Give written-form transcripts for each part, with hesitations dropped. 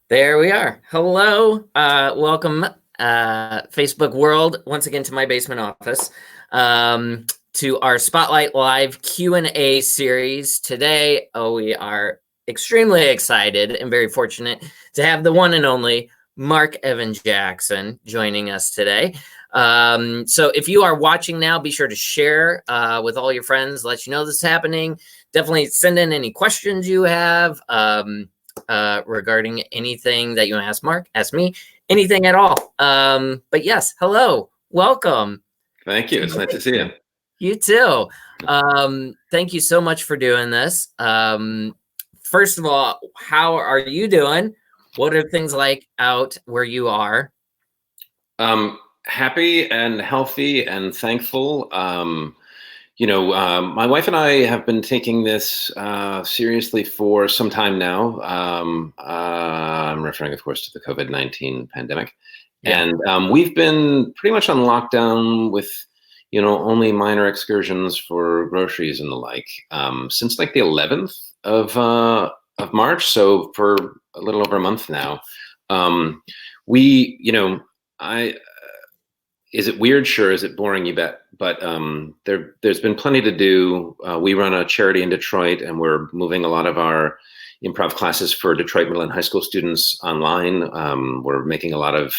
There we are. Hello. Welcome, Facebook world, once again to my basement office, to our Spotlight Live Q&A series. Today, we are extremely excited and very fortunate to have the one and only Marc Evan Jackson joining us today. So if you are watching now, be sure to share with all your friends, let you know this is happening. Definitely send in any questions you have. Regarding anything that you want to ask Marc, ask me, anything at all. But yes, hello, welcome. Thank you. It's nice to see you. You too. Thank you so much for doing this. First of all, how are you doing? What are things like out where you are? Happy and healthy and thankful. My wife and I have been taking this seriously for some time now. I'm referring, of course, to the COVID-19 pandemic. Yeah. And we've been pretty much on lockdown with, only minor excursions for groceries and the like since like the 11th of March. So for a little over a month now. Is it weird? Sure. Is it boring? You bet. But there's been plenty to do. We run a charity in Detroit, and we're moving a lot of our improv classes for Detroit middle and high school students online. We're making a lot of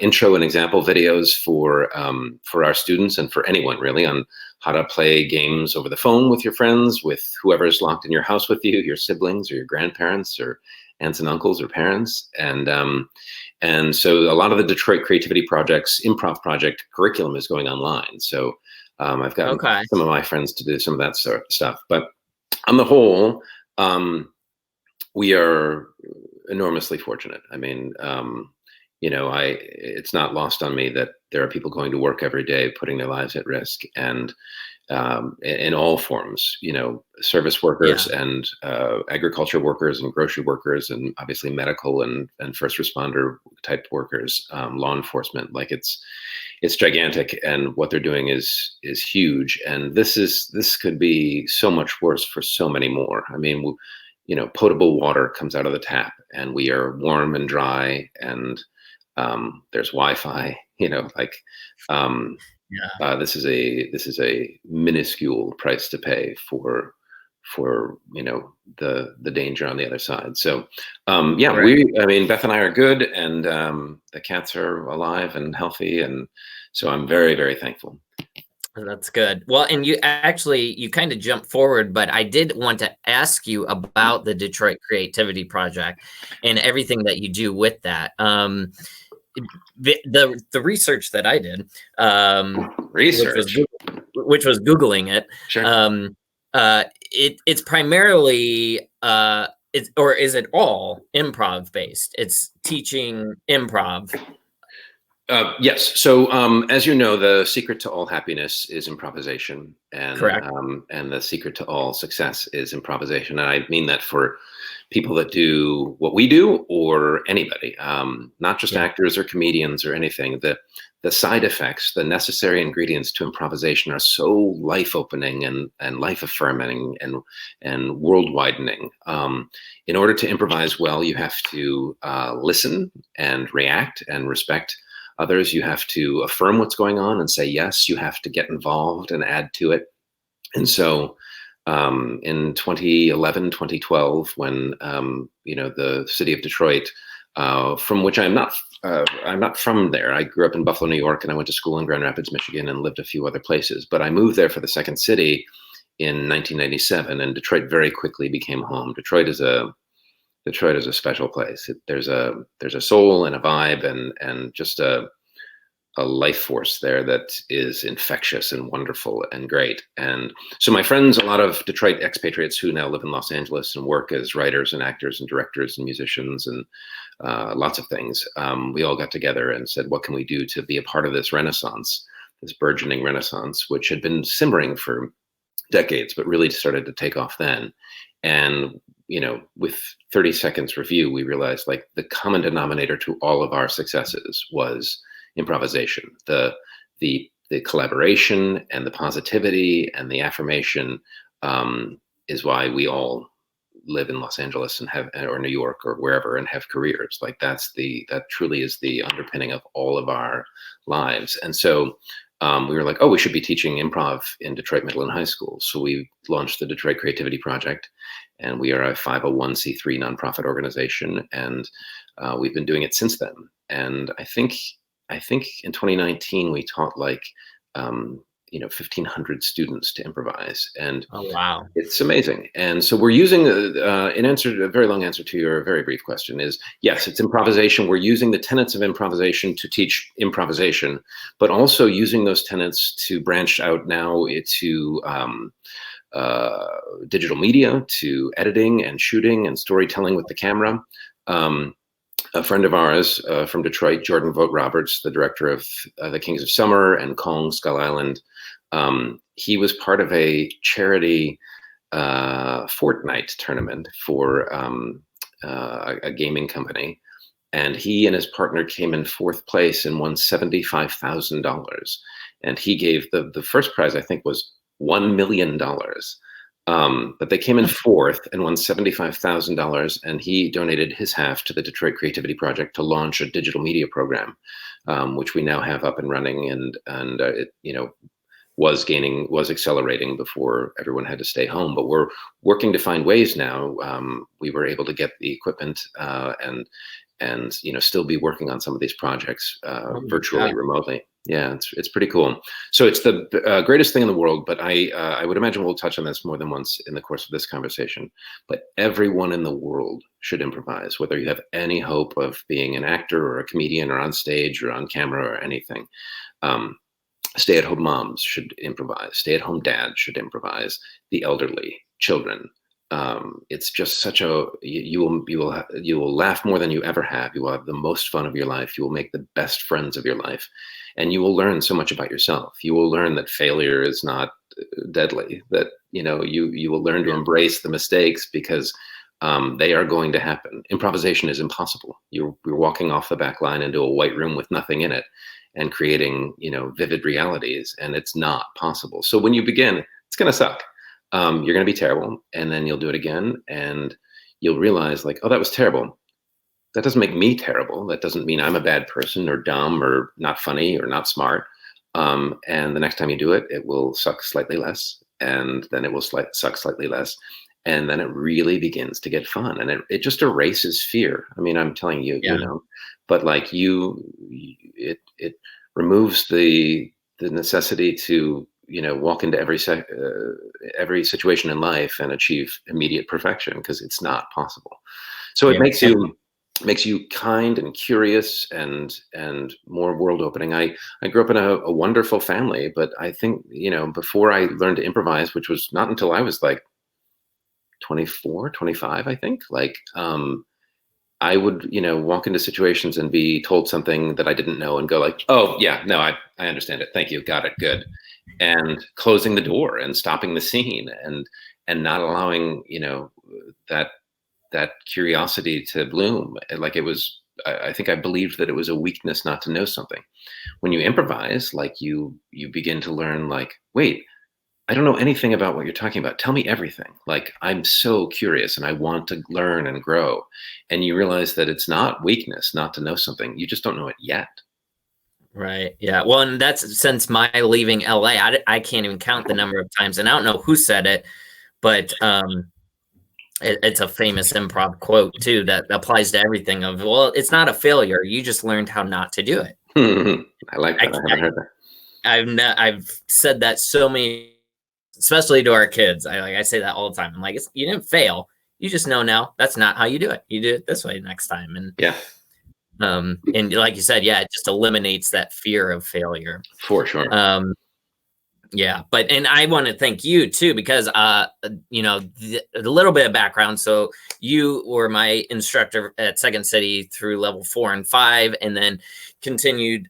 intro and example videos for our students and for anyone really on how to play games over the phone with your friends, with whoever's locked in your house with you, your siblings or your grandparents or aunts and uncles or parents. And so a lot of the Detroit Creativity Project's improv project curriculum is going online. So I've got some of my friends to do some of that sort of stuff. But on the whole, we are enormously fortunate. I mean, it's not lost on me that there are people going to work every day, putting their lives at risk, and in all forms, service workers and agriculture workers and grocery workers, and obviously medical and first responder type workers, law enforcement. Like it's gigantic, and what they're doing is huge. And this could be so much worse for so many more. I mean, potable water comes out of the tap, and we are warm and dry, and there's Wi-Fi. This is a minuscule price to pay for the danger on the other side. So Beth and I are good, and the cats are alive and healthy, and so I'm very, very thankful. That's good. Well, and you kind of jumped forward, but I did want to ask you about the Detroit Creativity Project and everything that you do with that. The research that I did, which was Googling it. Sure. It's primarily or is it all improv based? It's teaching improv. Yes. So as you know, the secret to all happiness is improvisation, and correct. And the secret to all success is improvisation. And I mean that for people that do what we do, or anybody, not just actors or comedians or anything. The side effects, the necessary ingredients to improvisation are so life opening and life affirming and world widening. In order to improvise well, you have to listen and react and respect others. You have to affirm what's going on and say yes. You have to get involved and add to it. And so in 2011, 2012, when the city of Detroit, from which I'm not from there. I grew up in Buffalo, New York, and I went to school in Grand Rapids, Michigan, and lived a few other places. But I moved there for the second city in 1997, and Detroit very quickly became home. Detroit is a special place. There's a soul and a vibe and just a life force there that is infectious and wonderful and great. And so my friends, a lot of Detroit expatriates who now live in Los Angeles and work as writers and actors and directors and musicians and lots of things, we all got together and said, what can we do to be a part of this renaissance, this burgeoning renaissance, which had been simmering for decades, but really started to take off then. And with 30 seconds review, we realized like the common denominator to all of our successes was improvisation, the collaboration and the positivity and the affirmation is why we all live in Los Angeles and or New York or wherever and have careers. Like that truly is the underpinning of all of our lives. And so we were like, oh, we should be teaching improv in Detroit middle and high school. So we launched the Detroit Creativity Project, and we are a 501c3 nonprofit organization, and we've been doing it since then. And I think in 2019 we taught like 1,500 students to improvise, and oh wow, it's amazing. And so we're using a very long answer to your very brief question is yes, it's improvisation. We're using the tenets of improvisation to teach improvisation, but also using those tenets to branch out now to digital media, to editing and shooting and storytelling with the camera. A friend of ours from Detroit, Jordan Vogt Roberts, the director of The Kings of Summer and Kong Skull Island, he was part of a charity Fortnite tournament for a gaming company, and he and his partner came in 4th place and won $75,000. And he gave the first prize, I think, was $1 million. But they came in 4th and won $75,000, and he donated his half to the Detroit Creativity Project to launch a digital media program, which we now have up and running, and it was accelerating before everyone had to stay home. But we're working to find ways now. We were able to get the equipment and still be working on some of these projects virtually, remotely. Yeah, it's pretty cool. So it's the greatest thing in the world, but I would imagine we'll touch on this more than once in the course of this conversation. But everyone in the world should improvise, whether you have any hope of being an actor or a comedian or on stage or on camera or anything. Stay-at-home moms should improvise. Stay-at-home dads should improvise. The elderly, children. It's just such you will laugh more than you ever have. You will have the most fun of your life. You will make the best friends of your life, and you will learn so much about yourself. You will learn that failure is not deadly. That you will learn to embrace the mistakes because they are going to happen. Improvisation is impossible. You're walking off the back line into a white room with nothing in it, and creating vivid realities, and it's not possible. So when you begin, it's gonna suck. You're going to be terrible, and then you'll do it again, and you'll realize like, oh, that was terrible. That doesn't make me terrible. That doesn't mean I'm a bad person or dumb or not funny or not smart. And the next time you do it, it will suck slightly less, and then it will suck slightly less, and then it really begins to get fun, and it just erases fear. I mean, I'm telling you, but like it removes the necessity to walk into every situation in life and achieve immediate perfection, because it's not possible. So it makes you kind and curious and more world opening. I grew up in a wonderful family, but I think before I learned to improvise, which was not until I was like 24, 25, I think, like I would walk into situations and be told something that I didn't know and go like, oh yeah, no, I understand it, thank you, got it, good. And closing the door and stopping the scene and not allowing that curiosity to bloom. Like it was, I think I believed that it was a weakness not to know something. When you improvise, like you begin to learn like, wait, I don't know anything about what you're talking about. Tell me everything. Like, I'm so curious and I want to learn and grow. And you realize that it's not weakness not to know something. You just don't know it yet. Right. Yeah. Well, and that's since my leaving LA, I can't even count the number of times, and I don't know who said it, but it's a famous improv quote too that applies to everything. Of, well, it's not a failure. You just learned how not to do it. I like that. I haven't heard that. I've said that so many, especially to our kids. I say that all the time. I'm like, you didn't fail. You just know now that's not how you do it. You do it this way next time. And yeah. And like you said, yeah, it just eliminates that fear of failure. For sure. Yeah, and I want to thank you too, because a little bit of background. So you were my instructor at Second City through level 4 and 5, and then continued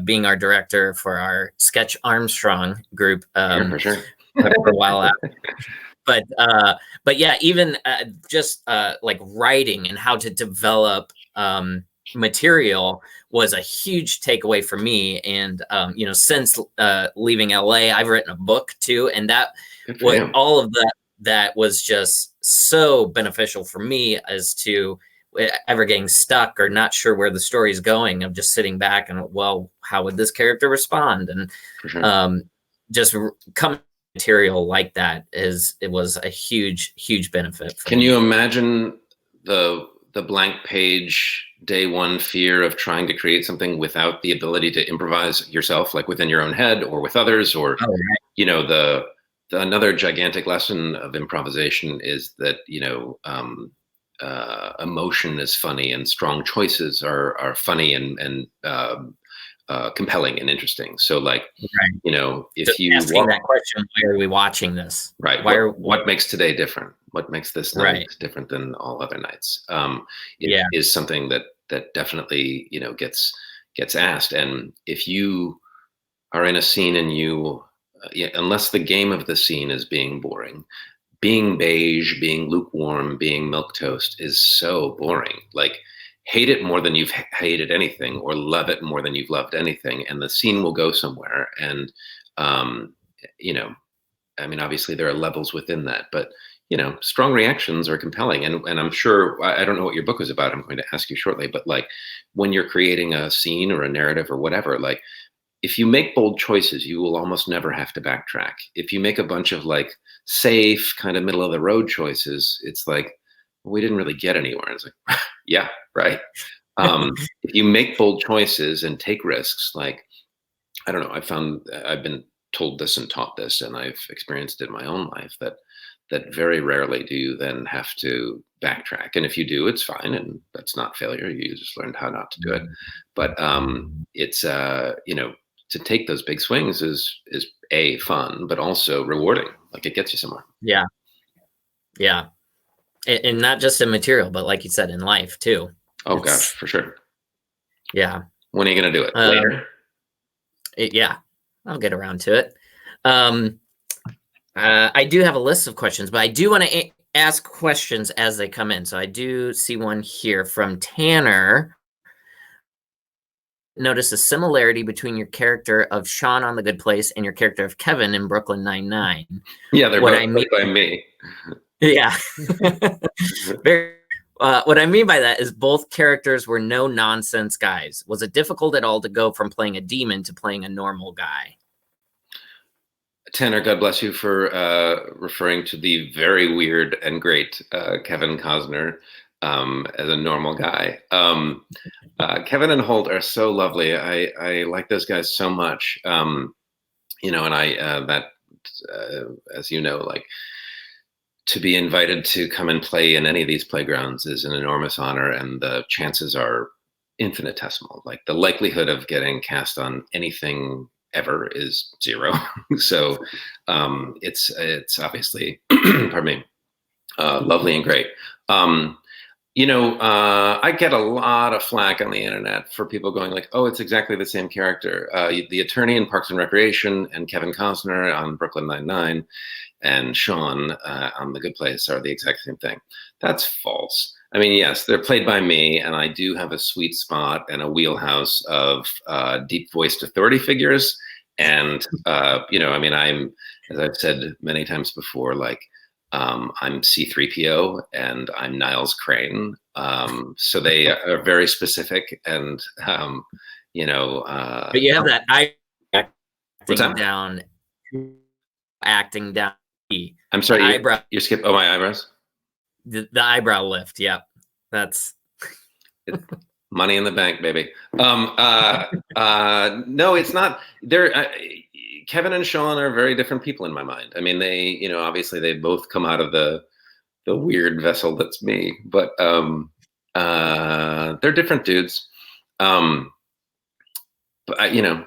being our director for our Sketch Armstrong group for sure. for a while after. But yeah, even just like writing and how to develop material was a huge takeaway for me. And since leaving LA, I've written a book too, and that all of that was just so beneficial for me as to ever getting stuck or not sure where the story's going. I'm just sitting back and, well, how would this character respond? And For sure. just coming material like that it was a huge benefit for Can me. you imagine the blank page day one fear of trying to create something without the ability to improvise yourself, like within your own head or with others, or Oh, right. the another gigantic lesson of improvisation is that emotion is funny and strong choices are funny and compelling and interesting. So like, Right. if Just you asking that question, why are we watching this? right, what makes today different? What makes this night Right. different than all other nights? Yeah. Is something that definitely gets asked. And if you are in a scene and unless the game of the scene is being boring, being beige, being lukewarm, being milquetoast is so boring. Like, hate it more than you've hated anything, or love it more than you've loved anything, and the scene will go somewhere. And um, I mean, obviously there are levels within that, but strong reactions are compelling. And I'm sure, I don't know what your book was about. I'm going to ask you shortly, but like, when you're creating a scene or a narrative or whatever, like, if you make bold choices, you will almost never have to backtrack. If you make a bunch of like safe, kind of middle of the road choices, it's like, well, we didn't really get anywhere. It's like, yeah, right. If you make bold choices and take risks, like, I don't know, I've been told this and taught this, and I've experienced it in my own life, that very rarely do you then have to backtrack. And if you do, it's fine, and that's not failure. You just learned how not to do it. But it's to take those big swings is fun, but also rewarding. Like, it gets you somewhere. Yeah. Yeah. And not just in material, but like you said, in life too. Oh gosh, for sure. Yeah. When are you going to do it? Later? Yeah, I'll get around to it. I do have a list of questions, but I do want to ask questions as they come in. So I do see one here from Tanner. Notice a similarity between your character of Sean on The Good Place and your character of Kevin in Brooklyn Nine-Nine. Yeah, they're both played by me. Yeah. What I mean by that is both characters were no nonsense guys. Was it difficult at all to go from playing a demon to playing a normal guy? Tanner, God bless you for referring to the very weird and great Kevin Costner as a normal guy. Kevin and Holt are so lovely. I like those guys so much. And as you know, like, to be invited to come and play in any of these playgrounds is an enormous honor, and the chances are infinitesimal. Like, the likelihood of getting cast on anything ever is zero. So it's obviously, pardon me, lovely and great. I get a lot of flack on the internet for people going like, oh, it's exactly the same character. The attorney in Parks and Recreation and Kevin Costner on Brooklyn Nine-Nine and Sean on The Good Place are the exact same thing. That's false. I mean, yes, they're played by me, and I do have a sweet spot and a wheelhouse of deep-voiced authority figures. And, I mean, I'm, as I've said many times before, like, I'm C-3PO and I'm Niles Crane. So they are very specific, and, but you have that acting down. I'm sorry, eyebrow. You skip. Oh, my eyebrows. The eyebrow lift. Yep, that's money in the bank, baby. No, it's not. Kevin and Sean are very different people in my mind. I mean, they, obviously they both come out of the weird vessel that's me, but they're different dudes. But I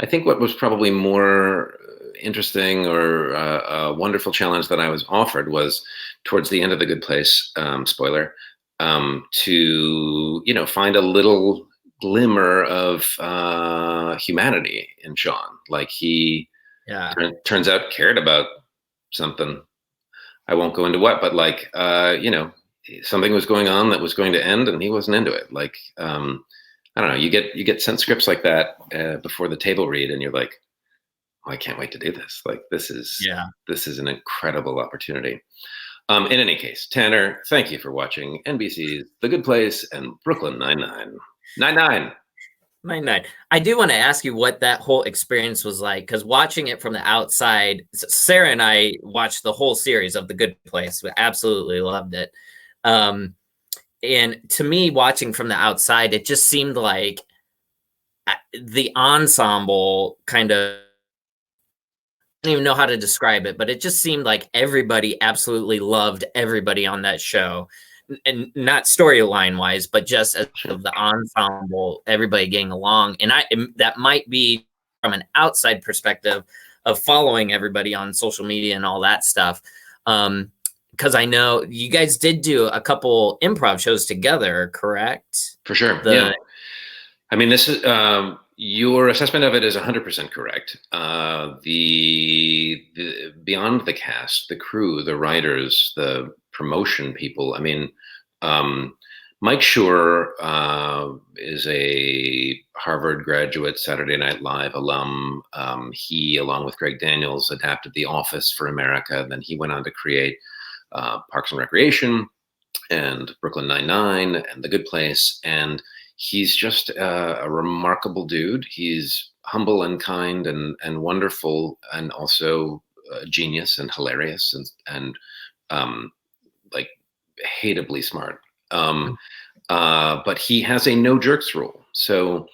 think what was probably more interesting or a wonderful challenge that I was offered was towards the end of The Good Place, spoiler, to find a little glimmer of humanity in Sean. Like, he turns out cared about something. I won't go into what, but like, something was going on that was going to end, and he wasn't into it. Like, I don't know, you get sent scripts like that before the table read, and you're like, oh, I can't wait to do this. Like, this is an incredible opportunity. In any case, Tanner, thank you for watching NBC's The Good Place and Brooklyn Nine-Nine. Nine-Nine. Nine. I do want to ask you what that whole experience was like, because watching it from the outside, Sarah and I watched the whole series of The Good Place. We absolutely loved it. And to me, watching from the outside, it just seemed like the ensemble kind of, I don't even know how to describe it, but it just seemed like everybody absolutely loved everybody on that show. And not storyline wise, but just as of the ensemble, everybody getting along. And that might be from an outside perspective of following everybody on social media and all that stuff. Because I know you guys did do a couple improv shows together, correct? For sure. Yeah. I mean, this is your assessment of it is 100% correct. The beyond the cast, the crew, the writers, the promotion people. I mean, Mike Schur is a Harvard graduate, Saturday Night Live alum. He, along with Greg Daniels, adapted The Office for America. Then he went on to create Parks and Recreation and Brooklyn Nine-Nine and The Good Place. And he's just a remarkable dude. He's humble and kind and wonderful, and also a genius and hilarious and like hateably smart. But he has a no jerks rule. So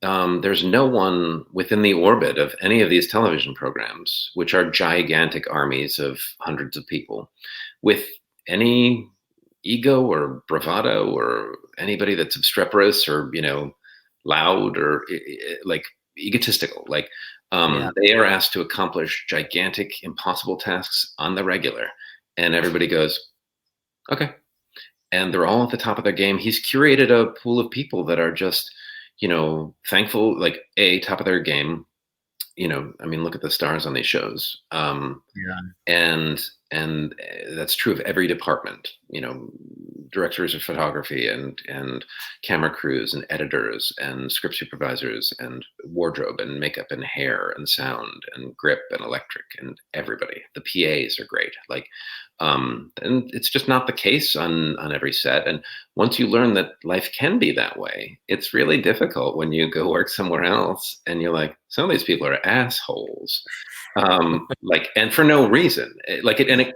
there's no one within the orbit of any of these television programs, which are gigantic armies of hundreds of people, with any ego or bravado or anybody that's obstreperous or, loud or like egotistical. Like they are asked to accomplish gigantic, impossible tasks on the regular, and everybody goes, okay. And they're all at the top of their game. He's curated a pool of people that are just, thankful, like top of their game. I mean, look at the stars on these shows. And that's true of every department, directors of photography and camera crews and editors and script supervisors and wardrobe and makeup and hair and sound and grip and electric and everybody. The PAs are great. Like, and it's just not the case on every set. And once you learn that life can be that way, it's really difficult when you go work somewhere else and you're like, some of these people are assholes. And for no reason,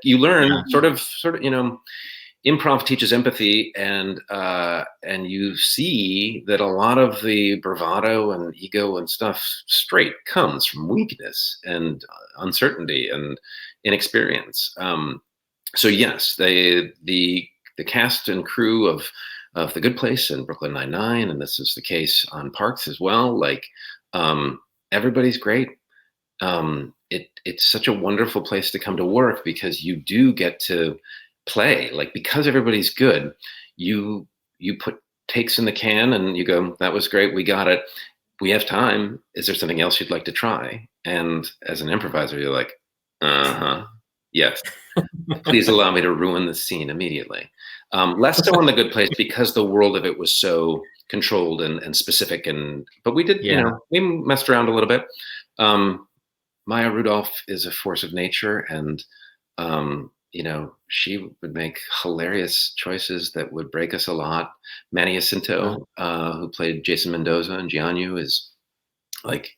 you learn sort of, improv teaches empathy, and you see that a lot of the bravado and ego and stuff straight comes from weakness and uncertainty and inexperience. So yes, the cast and crew of The Good Place and Brooklyn Nine-Nine, and this is the case on Parks as well. Like, everybody's great. It's such a wonderful place to come to work because you do get to play. Like, because everybody's good, you put takes in the can and you go, that was great, we got it, we have time, is there something else you'd like to try? And as an improviser, you're like, yes, please allow me to ruin the scene immediately. Less so on The Good Place because the world of it was so controlled and specific, but we did, we messed around a little bit. Maya Rudolph is a force of nature, and she would make hilarious choices that would break us a lot. Manny Jacinto, who played Jason Mendoza and Jianyu, is like,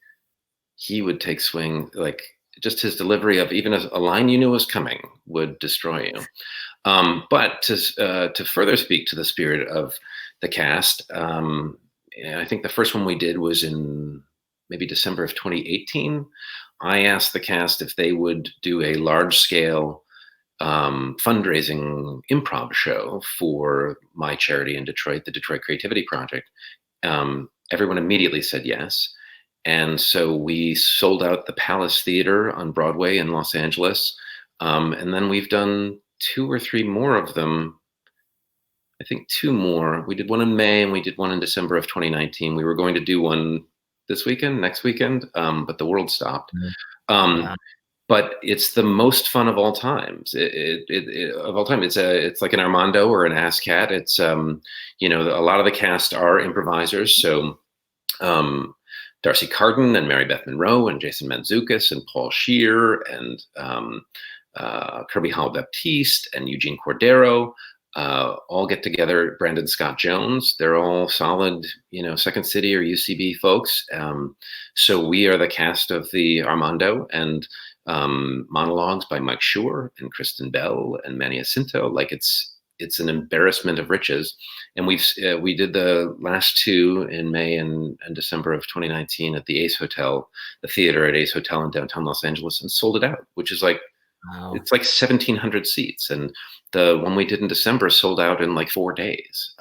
he would take swing, like just his delivery of even a line you knew was coming would destroy you. But to further speak to the spirit of the cast, I think the first one we did was in maybe December of 2018. I asked the cast if they would do a large-scale fundraising improv show for my charity in Detroit, the Detroit Creativity Project. Everyone immediately said yes. And so we sold out the Palace Theater on Broadway in Los Angeles. And then we've done 2 or 3 more of them. I think 2 more. We did one in May and we did one in December of 2019. We were going to do one next weekend, but the world stopped. But it's the most fun of all times. Of all time, it's like an Armando or an ASCAT. It's a lot of the cast are improvisers. So Darcy Carden and Mary Beth Monroe and Jason Mantzoukas and Paul Scheer and Kirby Howell Baptiste and Eugene Cordero all get together. Brandon Scott Jones, they're all solid, Second City or UCB folks. So we are the cast of the Armando, and monologues by Mike Schur and Kristen Bell and Manny Jacinto. Like it's an embarrassment of riches. And we did the last two in May and December of 2019 at the Ace Hotel, the theater at Ace Hotel in downtown Los Angeles, and sold it out, which is like, Wow. it's like 1,700 seats. And the one we did in December sold out in like 4 days.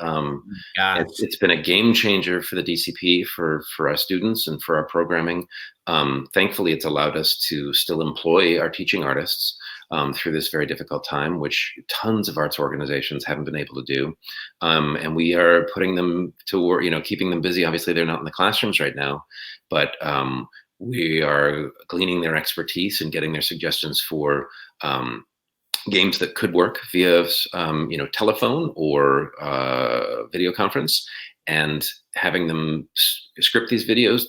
It's been a game changer for the DCP, for our students and for our programming. Thankfully, it's allowed us to still employ our teaching artists through this very difficult time, which tons of arts organizations haven't been able to do. And we are putting them to work, keeping them busy. Obviously, they're not in the classrooms right now, but we are gleaning their expertise and getting their suggestions for games that could work via, telephone or video conference, and having them script these videos.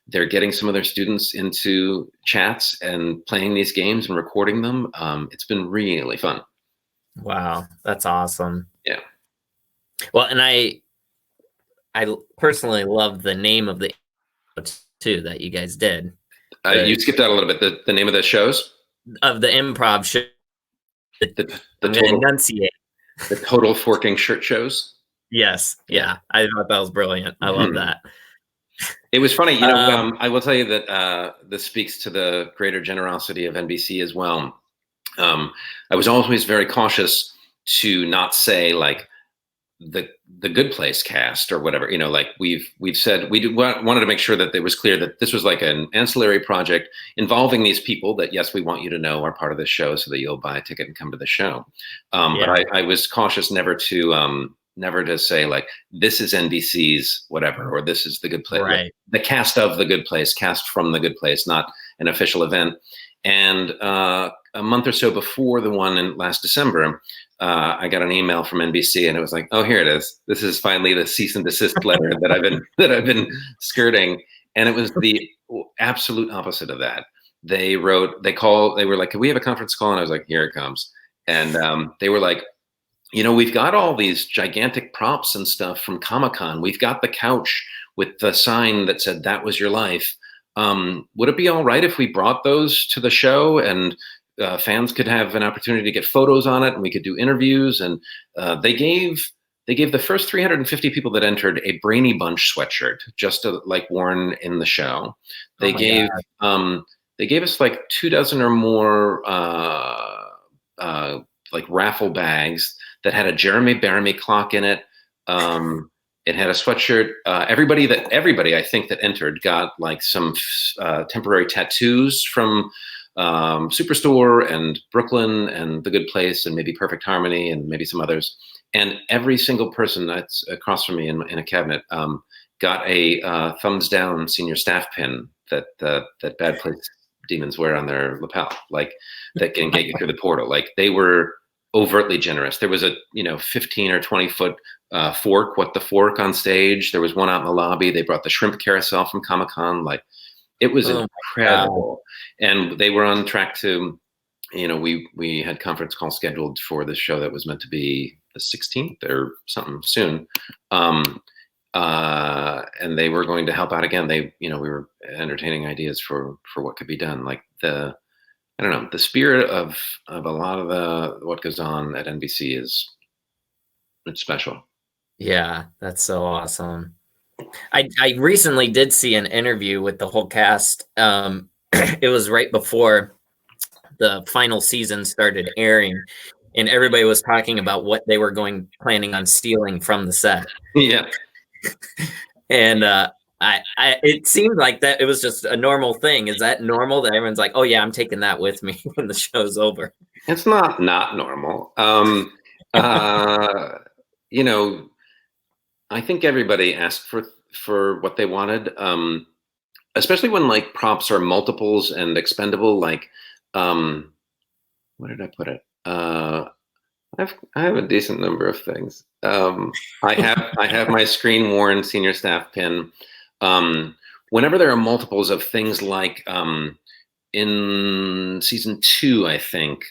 They're getting some of their students into chats and playing these games and recording them. It's been really fun. Wow, that's awesome. Yeah. Well, and I personally love the name of the too that you guys did. You skipped out a little bit. The name of the shows? Of the improv show. The total, enunciate. The total forking shirt shows? Yes. Yeah. I thought that was brilliant. I love that. It was funny. I will tell you that this speaks to the greater generosity of NBC as well. I was always very cautious to not say like the Good Place cast or whatever, like we've said, wanted to make sure that it was clear that this was like an ancillary project involving these people that, yes, we want you to know are part of the show so that you'll buy a ticket and come to the show. But I was cautious never to say like, this is NBC's whatever, or this is the Good Place, right. The cast of the Good Place, cast from the Good Place, not an official event. And a month or so before the one in last December, I got an email from NBC, and it was like, "Oh, here it is. This is finally the cease and desist letter that I've been skirting." And it was the absolute opposite of that. They were like, "Can we have a conference call?" And I was like, "Here it comes." And they were like, "We've got all these gigantic props and stuff from Comic-Con. We've got the couch with the sign that said that was your life. Would it be all right if we brought those to the show and fans could have an opportunity to get photos on it, and we could do interviews?" And they gave the first 350 people that entered a Brainy Bunch sweatshirt, just to like worn in the show. They gave us like 24 or more like raffle bags that had a Jeremy Bearimy clock in it. It had a sweatshirt. Everybody I think that entered got like some temporary tattoos from Superstore and Brooklyn and The Good Place and maybe Perfect Harmony and maybe some others. And every single person that's across from me in a cabinet got a thumbs down senior staff pin that Bad Place Demons wear on their lapel, like that can get you through the portal. Like they were overtly generous. There was a 15 or 20 foot fork, What the Fork, on stage. There was one out in the lobby. They brought the shrimp carousel from Comic-Con. Like it was incredible. And they were on track to, we had conference call scheduled for this show that was meant to be the 16th or something soon. And they were going to help out again. We were entertaining ideas for what could be done. Like the spirit of a lot of what goes on at NBC it's special. Yeah, that's so awesome. I recently did see an interview with the whole cast. It was right before the final season started airing, and everybody was talking about what they were planning on stealing from the set. Yeah. And it seemed like that it was just a normal thing. Is that normal that everyone's like, "Oh yeah, I'm taking that with me when the show's over"? It's not normal. I think everybody asked for what they wanted, especially when like props are multiples and expendable. Like, where did I put it? I have a decent number of things. I have my screen worn senior staff pin. Whenever there are multiples of things like in season 2, I think,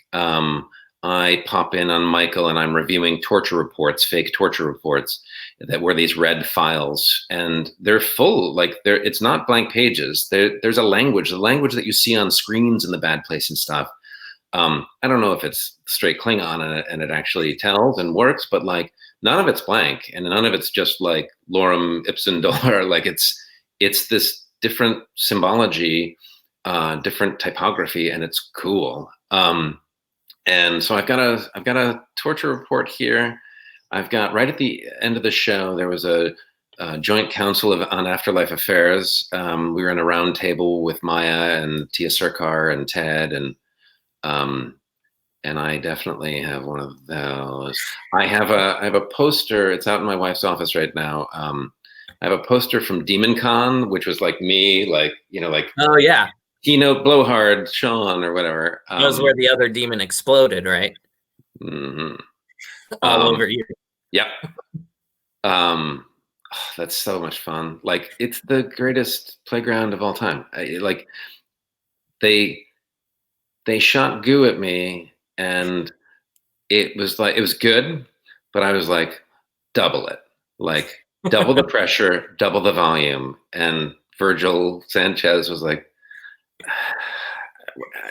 I pop in on Michael and I'm reviewing torture reports, fake torture reports that were these red files, and they're full, like it's not blank pages. There's a language, the language that you see on screens in the Bad Place and stuff. I don't know if it's straight Klingon and it actually tells and works, but like none of it's blank and none of it's just like lorem ipsum dolor. Like it's this different symbology, different typography, and it's cool. And so I've got a torture report here. I've got, right at the end of the show, there was a joint council on afterlife affairs. We were in a round table with Maya and Tia Sircar and Ted, and I definitely have one of those. I have a poster. It's out in my wife's office right now. I have a poster from Demon Con, which was like me, like, you know, like, oh yeah, keynote blowhard Sean or whatever. That was where the other demon exploded, right? Mm-hmm. All over you. Yep. Oh, that's so much fun. Like, it's the greatest playground of all time. Like, they shot goo at me, and it was good, but I was like, double it, like double the pressure, double the volume. And Virgil Sanchez was like,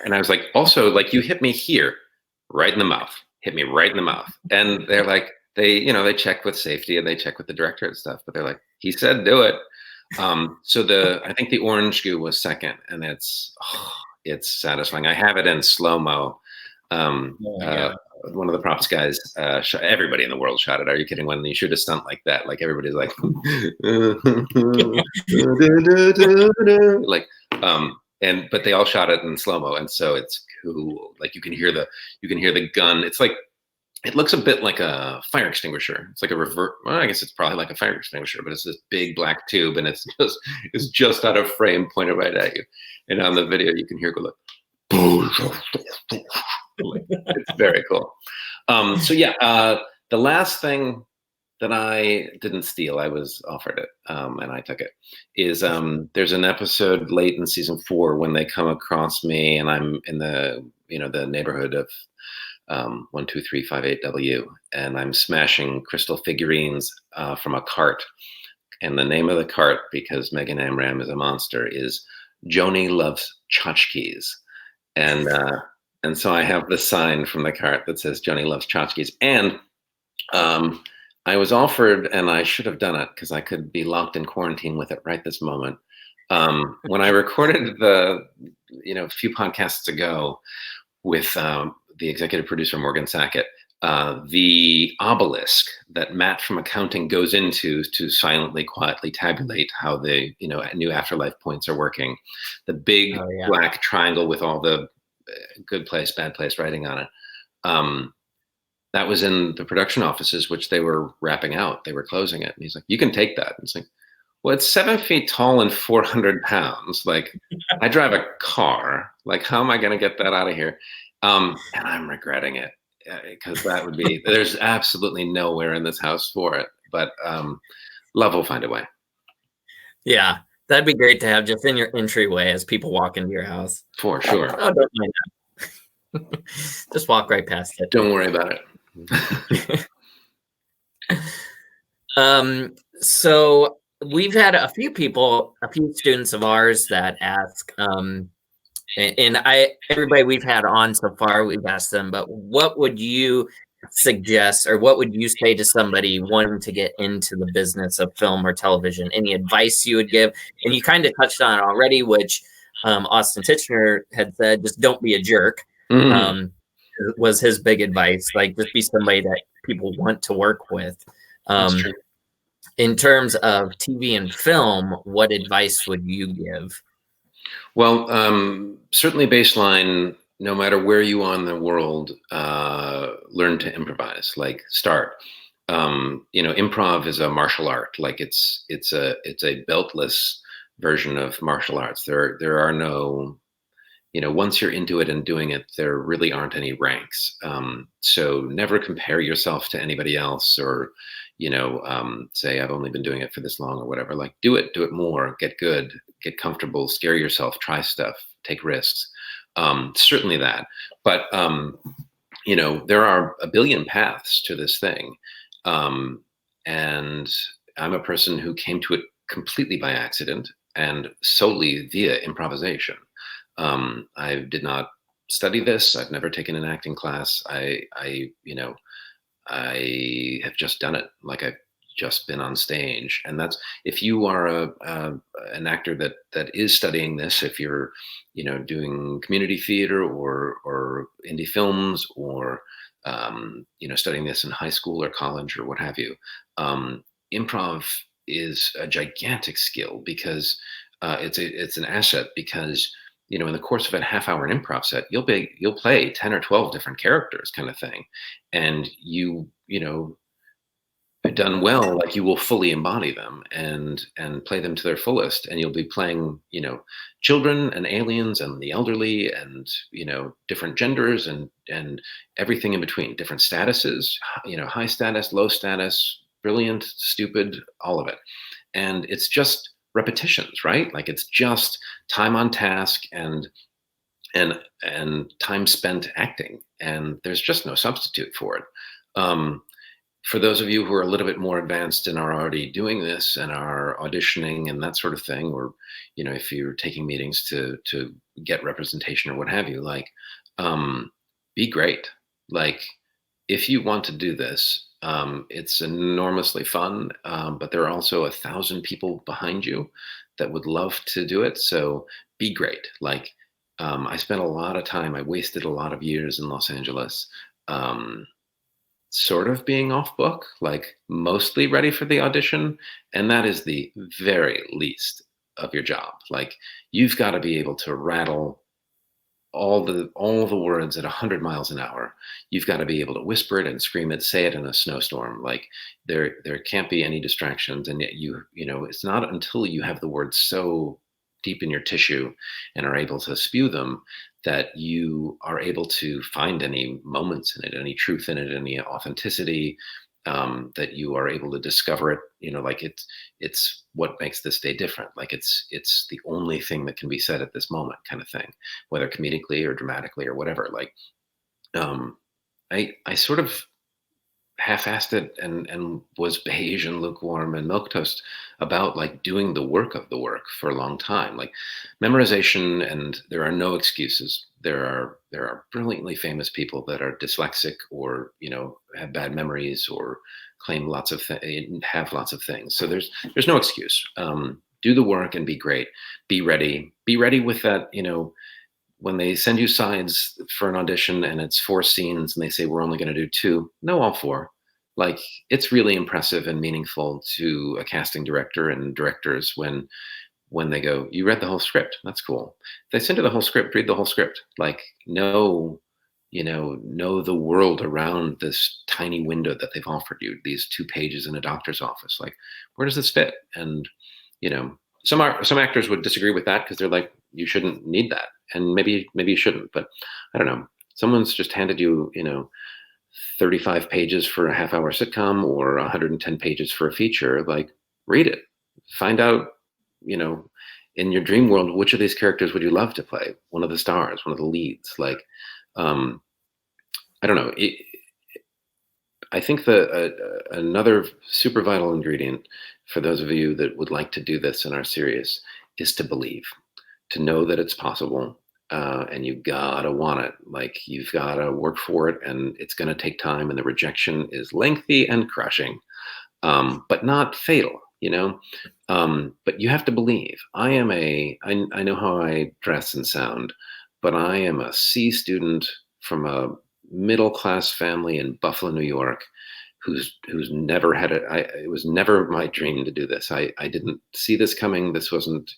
and I was like, also, like, you hit me here, right in the mouth, hit me right in the mouth. And they're like, they check with safety and they check with the director and stuff, but they're like, he said, do it. So I think the orange goo was second, and it's satisfying. I have it in slow-mo. One of the props guys, everybody in the world shot it. Are you kidding? When you shoot a stunt like that, like everybody's like, like, but they all shot it in slow-mo, and so it's cool. Like you can hear the gun. It's like, it looks a bit like a fire extinguisher. It's like a well, I guess it's probably like a fire extinguisher, but it's this big black tube, and it's just out of frame, pointed right at you. And on the video, you can hear it go like, it's very cool. So yeah, the last thing that I didn't steal, I was offered it, and I took it, is there's an episode late in season 4 when they come across me, and I'm in the neighborhood of 12358W, and I'm smashing crystal figurines from a cart. And the name of the cart, because Megan Amram is a monster, is Joni Loves Tchotchkes. And so I have the sign from the cart that says Joni Loves Tchotchkes. And I was offered, and I should have done it because I could be locked in quarantine with it right this moment. When I recorded a few podcasts ago with the executive producer, Morgan Sackett, the obelisk that Matt from accounting goes into to silently, quietly tabulate how the new afterlife points are working, the big black triangle with all the good place, bad place writing on it. That was in the production offices, which they were wrapping out. They were closing it. And he's like, you can take that. And it's like, well, it's 7 feet tall and 400 pounds. Like, I drive a car. Like, how am I going to get that out of here? And I'm regretting it, because that would be, there's absolutely nowhere in this house for it. But love will find a way. Yeah, that'd be great to have just in your entryway as people walk into your house. For sure. Oh, don't mind that. Just walk right past it. Don't worry about it. So we've had a few students of ours that ask, and everybody we've had on so far, we've asked them, but what would you suggest, or what would you say to somebody wanting to get into the business of film or television? Any advice you would give? And you kind of touched on it already, which Austin Tichenor had said, just don't be a jerk. Mm-hmm. Was his big advice. Like, just be somebody that people want to work with. That's true. In terms of TV and film, what advice would you give? Well, certainly baseline, no matter where you are in the world, learn to improvise, like start. Improv is a martial art. Like it's a beltless version of martial arts. There are no, once you're into it and doing it, there really aren't any ranks. So never compare yourself to anybody else, or, say, I've only been doing it for this long or whatever. Like, do it more, get good, get comfortable, scare yourself, try stuff, take risks. Certainly that. But, there are a billion paths to this thing. Um, and I'm a person who came to it completely by accident and solely via improvisation. I did not study this. I've never taken an acting class. I have just done it. Like I've just been on stage, and that's if you are an actor that is studying this. If you're, doing community theater or indie films or studying this in high school or college or what have you. Um, Improv is a gigantic skill because it's an asset because in the course of a half hour improv set you'll play 10 or 12 different characters kind of thing, and done well, like you will fully embody them and play them to their fullest, and you'll be playing children and aliens and the elderly and different genders and everything in between, different statuses, high status, low status, brilliant, stupid, all of it. And it's just repetitions, right? Like it's just time on task and time spent acting, and there's just no substitute for it. For those of you who are a little bit more advanced and are already doing this and are auditioning and that sort of thing, or if you're taking meetings to get representation or what have you, like be great. Like if you want to do this, it's enormously fun, but there are also 1,000 people behind you that would love to do it. So be great. Like I spent a lot of time, I wasted a lot of years in Los Angeles. Sort of being off book, like mostly ready for the audition. And that is the very least of your job. Like you've got to be able to rattle all the words at 100 miles an hour. You've got to be able to whisper it and scream it, say it in a snowstorm. Like there can't be any distractions. And yet it's not until you have the words so deep in your tissue and are able to spew them that you are able to find any moments in it, any truth in it, any authenticity, that you are able to discover it. Like it's what makes this day different. Like it's the only thing that can be said at this moment, kind of thing, whether comedically or dramatically or whatever. Like I sort of half-assed it and was beige and lukewarm and milquetoast about like doing the work of the work for a long time, like memorization. And there are no excuses. There are brilliantly famous people that are dyslexic or have bad memories or claim have lots of things. So there's no excuse. Do the work and be great. Be ready with that. When they send you sides for an audition and it's 4 scenes and they say we're only going to do 2, know all 4. Like it's really impressive and meaningful to a casting director and directors when they go, you read the whole script. That's cool. If they send you the whole script, read the whole script. Like know the world around this tiny window that they've offered you, these 2 pages in a doctor's office. Like, where does this fit? And some actors would disagree with that because they're like, you shouldn't need that, and maybe you shouldn't. But I don't know. Someone's just handed you 35 pages for a half-hour sitcom or 110 pages for a feature. Like, read it, find out in your dream world, which of these characters would you love to play? One of the stars, one of the leads. Like, I don't know. I think another super vital ingredient for those of you that would like to do this and are serious is to believe, to know that it's possible, and you gotta want it. Like you've gotta work for it, and it's gonna take time, and the rejection is lengthy and crushing, but not fatal. But you have to believe. I know how I dress and sound, but I am a C student from a middle class family in Buffalo, New York, who's never had it. It was never my dream to do this. I didn't see this coming. This wasn't,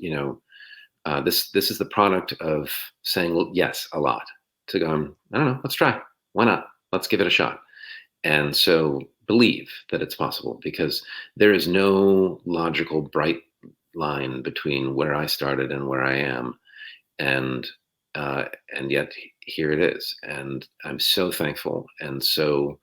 this is the product of saying yes a lot, to go, I don't know, let's try. Why not? Let's give it a shot. And so believe that it's possible, because there is no logical bright line between where I started and where I am. And yet here it is. And I'm so thankful and so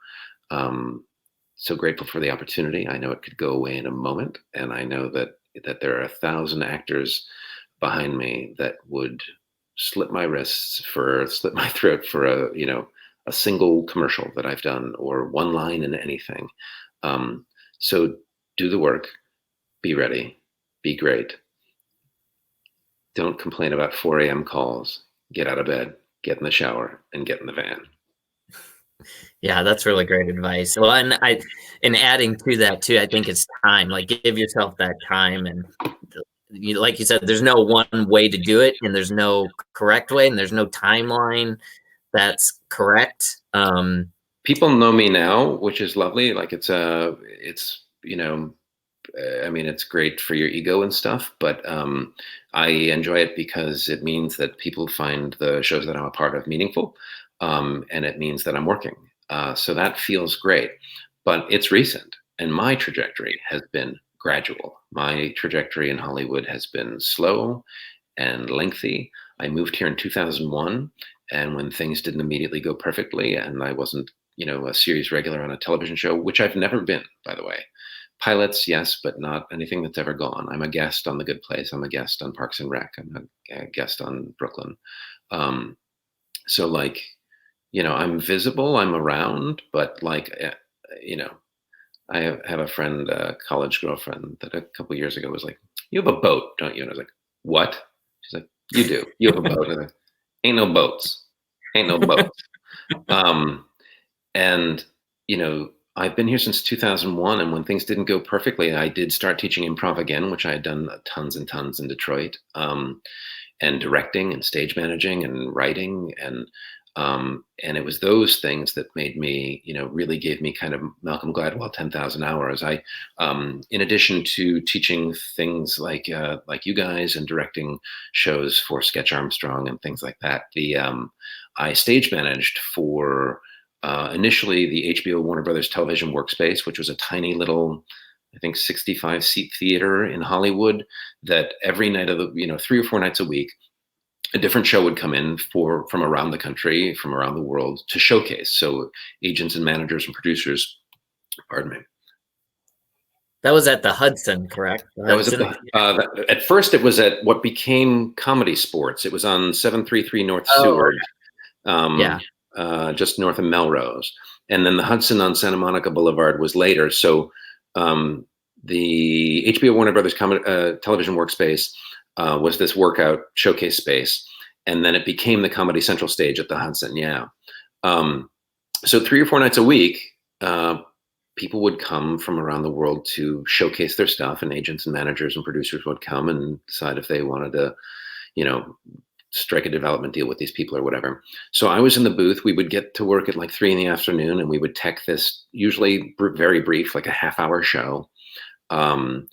grateful for the opportunity. I know it could go away in a moment. And I know that there are 1,000 actors behind me that would slit my slit my throat for a single commercial that I've done or one line in anything. So do the work, be ready, be great. Don't complain about 4 a.m. calls. Get out of bed, get in the shower, and get in the van. Yeah, that's really great advice. Well, and adding to that too, I think it's time. Like, give yourself that time, and like you said, there's no one way to do it, and there's no correct way, and there's no timeline that's correct. People know me now, which is lovely. Like it's I mean, it's great for your ego and stuff, but I enjoy it because it means that people find the shows that I'm a part of meaningful, and it means that I'm working. So that feels great, but it's recent, and my trajectory has been gradual. My trajectory in Hollywood has been slow and lengthy. I moved here in 2001, and when things didn't immediately go perfectly, and I wasn't, a series regular on a television show, which I've never been, by the way. Pilots, yes, but not anything that's ever gone. I'm a guest on The Good Place. I'm a guest on Parks and Rec. I'm a guest on Brooklyn. So like, I'm visible, I'm around, but like, I have a friend, a college girlfriend that a couple years ago was like, "You have a boat, don't you?" And I was like, "What?" She's like, "You do. You have a boat." And I was like, "Ain't no boats. Ain't no boats." And I've been here since 2001, and when things didn't go perfectly, I did start teaching improv again, which I had done tons and tons in Detroit, and directing and stage managing and writing, and it was those things that made me, really gave me kind of Malcolm Gladwell 10,000 hours. I, in addition to teaching things like you guys and directing shows for Sketch Armstrong and things like that, I stage managed for initially the HBO Warner Brothers television workspace, which was a tiny little, I think 65 seat theater in Hollywood that every night of the, 3 or 4 nights a week, a different show would come in from around the country, from around the world to showcase. So agents and managers and producers, pardon me. That was at the Hudson, correct? That was at first it was at what became Comedy Sports. It was on 733 North Seward. Yeah. Just north of Melrose. And then the Hudson on Santa Monica Boulevard was later. So the HBO Warner Brothers television workspace was this workout showcase space. And then it became the Comedy Central stage at the Hudson. Yeah. So 3 or 4 nights a week, people would come from around the world to showcase their stuff, and agents and managers and producers would come and decide if they wanted to, strike a development deal with these people or whatever. So I was in the booth. We would get to work at like 3 p.m, and we would tech this usually very brief, like a half-hour show. And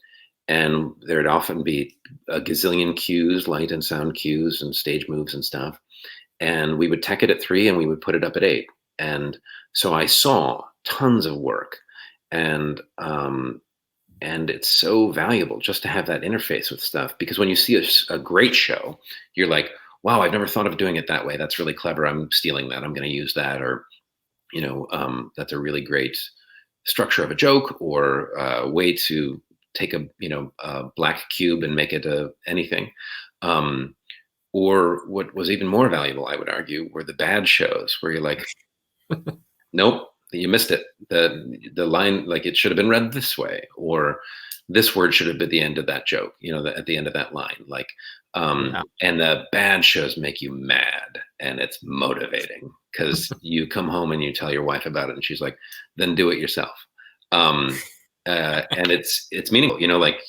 there'd often be a gazillion cues, light and sound cues and stage moves and stuff. And we would tech it at 3 and we would put it up at 8. And so I saw tons of work, and it's so valuable just to have that interface with stuff, because when you see a great show, you're like, wow, I've never thought of doing it that way. That's really clever. I'm stealing that. I'm going to use that. Or, that's a really great structure of a joke, or a way to take a black cube and make it anything. Or what was even more valuable, I would argue, were the bad shows where you're like, nope, you missed it. The line, like, it should have been read this way, or this word should have been at the end of that joke, at the end of that line. Like, and the bad shows make you mad, and it's motivating because you come home and you tell your wife about it, and she's like, then do it yourself. And it's meaningful, like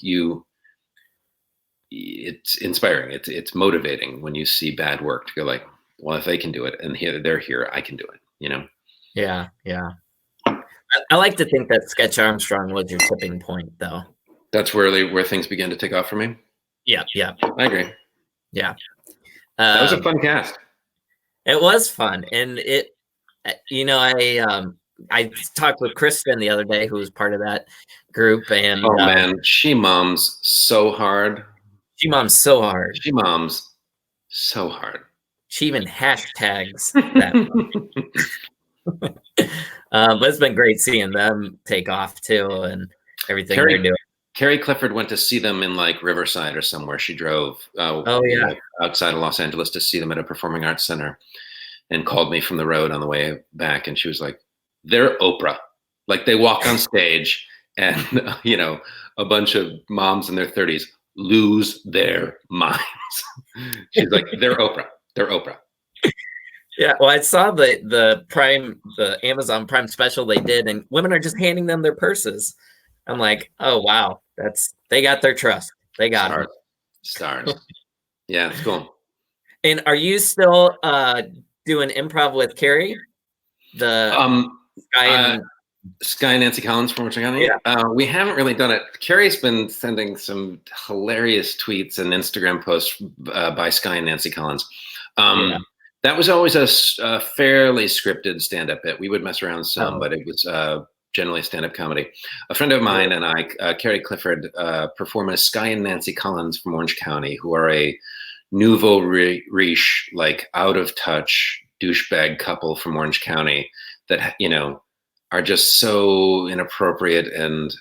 it's inspiring. It's motivating when you see bad work to go like, well, if they can do it and they're here, I can do it, Yeah. I like to think that Sketch Armstrong was your tipping point, though. That's where things began to take off for me. Yeah. I agree. Yeah. That was a fun cast. It was fun. And I talked with Kristen the other day, who was part of that group. And oh man, she moms so hard. She moms so hard. She moms so hard. She even hashtags that. But it's been great seeing them take off too, and everything they're doing. Carrie Clifford went to see them in like Riverside or somewhere. She drove Oh yeah. outside of Los Angeles to see them at a performing arts center, and called me from the road on the way back. And she was like, "They're Oprah. Like they walk on stage, and a bunch of moms in their 30s lose their minds." She's like, "They're Oprah. They're Oprah." Yeah, well, I saw the Amazon Prime special they did, and women are just handing them their purses. I'm like, oh wow, they got their trust. They got it. Stars. Yeah, it's cool. And are you still doing improv with Carrie? The Sky and Sky and Nancy Collins from Orange County. Yeah. We haven't really done it. Carrie's been sending some hilarious tweets and Instagram posts by Sky and Nancy Collins. That was always a fairly scripted stand-up bit. We would mess around some, but it was generally stand-up comedy. A friend of mine and I, Carrie Clifford, perform as Sky and Nancy Collins from Orange County, who are a nouveau riche, like out of touch douchebag couple from Orange County that are just so inappropriate and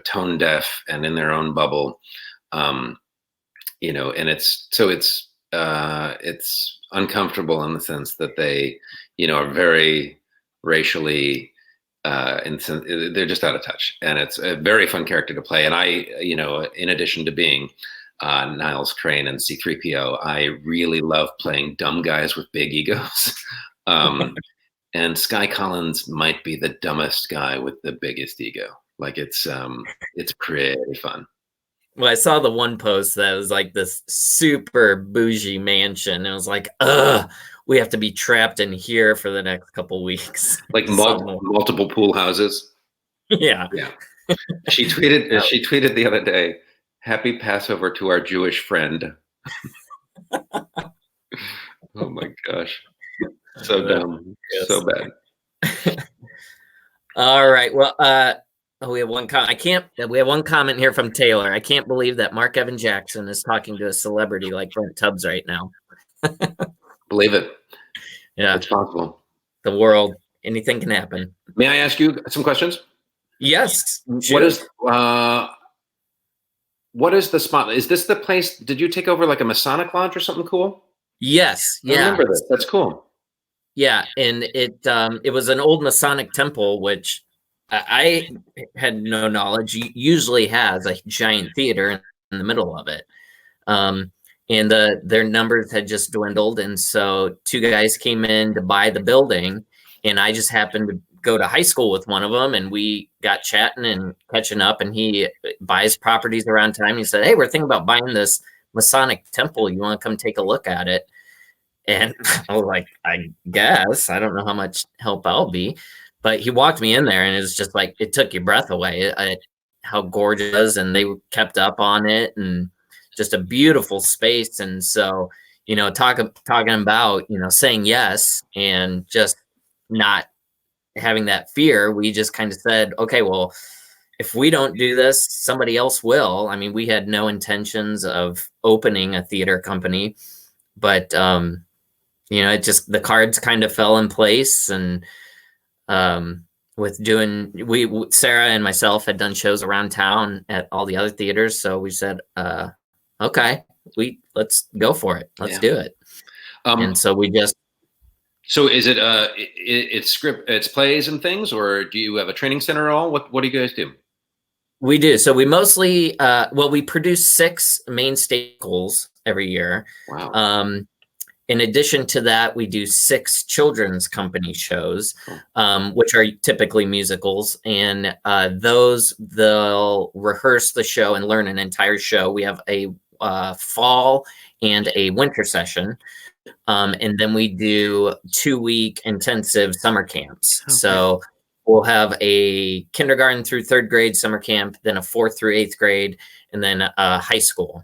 tone deaf and in their own bubble, and it's uncomfortable in the sense that they are very racially they're just out of touch, and it's a very fun character to play. And I, in addition to being Niles Crane and C-3PO, I really love playing dumb guys with big egos. And Sky Collins might be the dumbest guy with the biggest ego. Like it's pretty fun. Well, I saw the one post that was like this super bougie mansion. It was like, we have to be trapped in here for the next couple weeks. Like multiple pool houses. Yeah. Yeah. She tweeted the other day, "Happy Passover to our Jewish friend." Oh my gosh. So dumb. Yes. So bad. All right. Well, we have one comment. We have one comment here from Taylor. I can't believe that Marc Evan Jackson is talking to a celebrity like Brent Tubbs right now. Believe it. Yeah. It's possible. The world. Anything can happen. May I ask you some questions? Yes. Sure. What is the spotlight? Is this the place? Did you take over like a Masonic lodge or something cool? Yes. I remember this. That's cool. Yeah, and it was an old Masonic temple, which I had no knowledge. Usually has a giant theater in the middle of it, and their numbers had just dwindled, and so two guys came in to buy the building, and I just happened to go to high school with one of them, and we got chatting and catching up, and he buys properties around town. He said, "Hey, we're thinking about buying this Masonic temple. You want to come take a look at it?" And I was like, I guess. I don't know how much help I'll be. But he walked me in there, and it was just like, it took your breath away. How gorgeous, and they kept up on it, and just a beautiful space. And so, talking about, saying yes and just not having that fear, we just kind of said, okay, well, if we don't do this, somebody else will. I mean, we had no intentions of opening a theater company, but it just, the cards kind of fell in place. And with Sarah and myself had done shows around town at all the other theaters. So we said, okay, let's go for it. Let's do it. And so we just. So is it it's plays and things, or do you have a training center at all? What do you guys do? We do. So we mostly, we produce 6 main staples every year. Wow. In addition to that, we do 6 children's company shows, which are typically musicals. And those, they'll rehearse the show and learn an entire show. We have a fall and a winter session. And then we do 2-week intensive summer camps. Okay. So we'll have a kindergarten through 3rd grade summer camp, then a 4th through 8th grade, and then high school.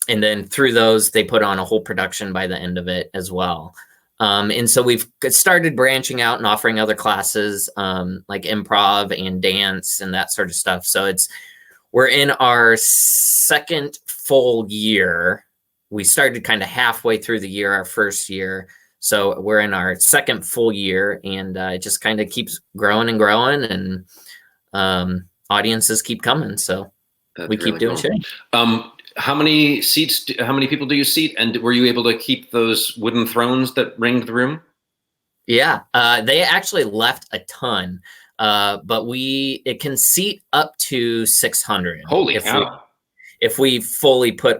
And then through those, they put on a whole production by the end of it as well. And so we've started branching out and offering other classes like improv and dance and that sort of stuff. So we're in our 2nd full year. We started kind of halfway through the year, our 1st year. So we're in our 2nd full year, and it just kind of keeps growing and growing. And audiences keep coming. So That's we keep really doing cool. shows. How many seats? How many people do you seat? And were you able to keep those wooden thrones that ringed the room? Yeah, they actually left a ton, but it can seat up to 600. Holy cow! If we fully put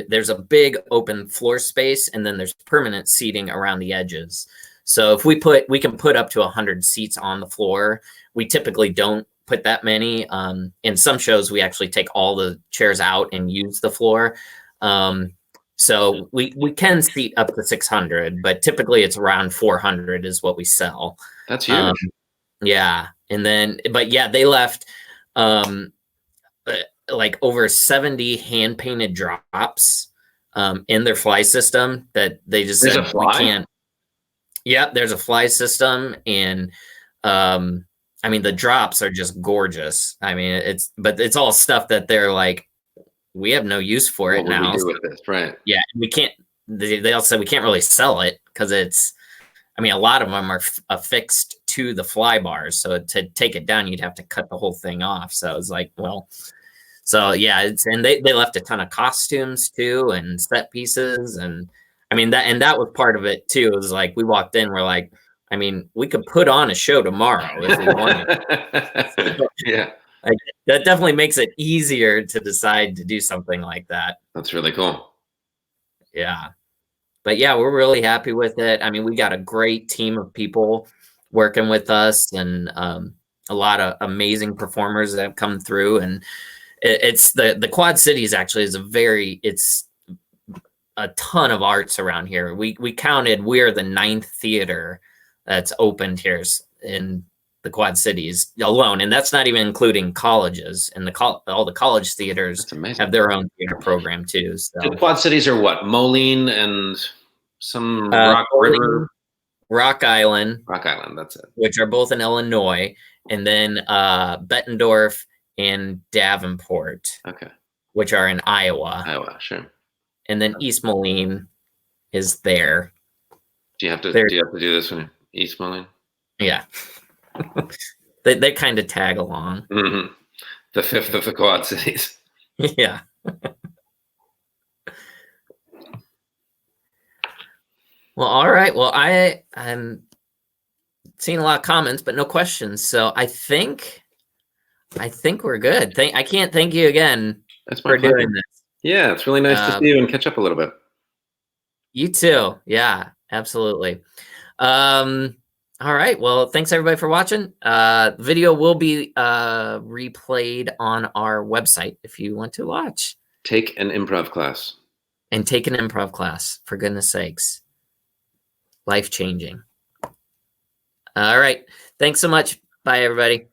there's a big open floor space, and then there's permanent seating around the edges. So if we can put up to 100 seats on the floor. We typically don't put that many. In some shows, we actually take all the chairs out and use the floor. So we can seat up to 600, but typically it's around 400 is what we sell. That's huge. Yeah. But yeah, they left like over 70 hand painted drops in their fly system that they just There's said, a fly? we can't. Yeah, there's a fly system. And I mean, the drops are just gorgeous. I mean, but it's all stuff that they're like, we have no use for it now. What would we do with this? Right. Yeah, we can't. They also said we can't really sell it because I mean, a lot of them are affixed to the fly bars. So to take it down, you'd have to cut the whole thing off. So it's like, well, so yeah, and they left a ton of costumes too and set pieces. And I mean, that was part of it too. It was like, we walked in, we're like, I mean, we could put on a show tomorrow if we wanted. Yeah. Like, that definitely makes it easier to decide to do something like that. That's really cool. Yeah. But yeah, we're really happy with it. I mean, we got a great team of people working with us, and a lot of amazing performers that have come through. And it's the Quad Cities actually it's a ton of arts around here. We counted, we're the 9th theater that's opened here in the Quad Cities alone, and that's not even including colleges. And all the college theaters have their own theater program too. So the Quad Cities are what? Moline and some Rock River, Rock Island. That's it. Which are both in Illinois, and then Bettendorf and Davenport. Okay. Which are in Iowa. Iowa, sure. And then East Moline is there. Do you have to do this one, East Moline? Yeah. they kind of tag along. Mm-hmm. The 5th of the Quad Cities. Yeah. Well, all right. Well, I'm seeing a lot of comments, but no questions. So I think we're good. I can't thank you again for doing this. Yeah, it's really nice to see you and catch up a little bit. You too. Yeah, absolutely. All right. Well, thanks everybody for watching. The video will be replayed on our website if you want to watch. Take an improv class. And take an improv class, for goodness sakes. Life-changing. All right. Thanks so much. Bye, everybody.